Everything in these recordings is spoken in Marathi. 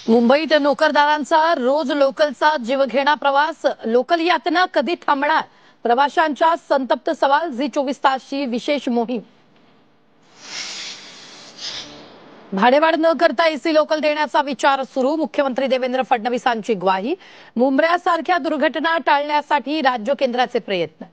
मुंबईत नोकरदारांचा रोज लोकलचा जीवघेणा प्रवास, लोकल यातना कधी थांबणार? प्रवाशांच्या संतप्त सवाल. झी 24 तासची विशेष मोहीम. भाडेवाढ न करता एसी लोकल देण्याचा विचार सुरू. मुख्यमंत्री देवेंद्र फडणवीसांची ग्वाही. मुंबऱ्यासारख्या दुर्घटना टाळण्यासाठी राज्य केंद्राचे प्रयत्न.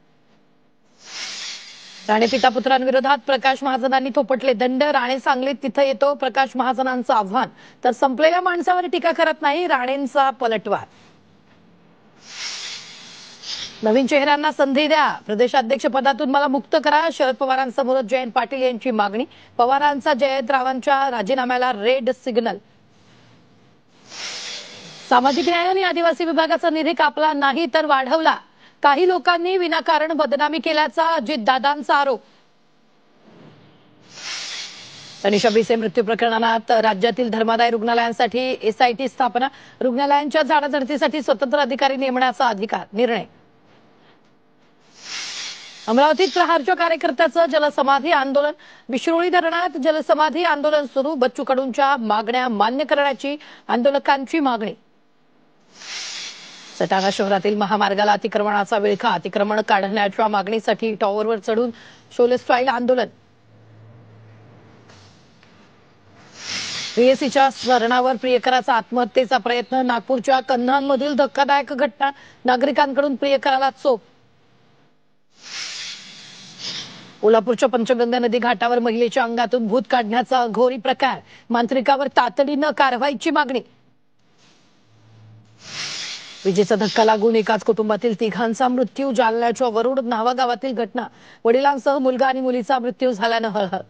राणे पिता पुत्रांविरोधात प्रकाश महाजनांनी थोपटले दंड. राणे सांगलीत तिथं येतो प्रकाश महाजनांचं आव्हान. तर संपलेल्या माणसावर टीका करत नाही, राणेंचा पलटवार. नवीन चेहऱ्यांना संधी द्या. प्रदेशाध्यक्ष पदातून मला मुक्त करा. शरद पवारांसमोर जयंत पाटील यांची मागणी. पवारांचा जयंतरावांच्या राजीनाम्याला रेड सिग्नल. सामाजिक न्याय आणि आदिवासी विभागाचा निधी कापला नाही तर वाढवला. काही लोकांनी विनाकारण बदनामी केल्याचा अजितदादांचा आरोप. तनिषा भिसे मृत्यू प्रकरणात राज्यातील धर्मादाय रुग्णालयांसाठी एसआयटी स्थापना. रुग्णालयांच्या झाडाझडतीसाठी स्वतंत्र अधिकारी नेमण्याचा निर्णय. अमरावतीत प्रहारच्या कार्यकर्त्याचं जलसमाधी आंदोलन. विश्रोळी धरणात जलसमाधी आंदोलन सुरू. बच्चू कडूंच्या मागण्या मान्य करण्याची आंदोलकांची मागणी. सटाणा शहरातील महामार्गाला अतिक्रमणाचा विळखा. अतिक्रमण काढण्याच्या मागणीसाठी टॉवरवर चढून शोले स्टाईल आंदोलन. प्रेयसीच्या स्मरणावर प्रियकराचा आत्महत्येचा प्रयत्न. नागपूरच्या कन्हानमधील धक्कादायक घटना. नागरिकांकडून प्रियकराला चोप. कोल्हापूरच्या पंचगंगा नदी घाटावर महिलेच्या अंगातून भूत काढण्याचा घोरी प्रकार. मांत्रिकावर तातडीनं कारवाईची मागणी. विजेचा धक्का लागून एकाच कुटुंबातील तिघांचा मृत्यू. जालन्याच्या वरुड न्हावा गावातील घटना. वडिलांसह मुलगा आणि मुलीचा मृत्यू झाल्यानं हळहळ.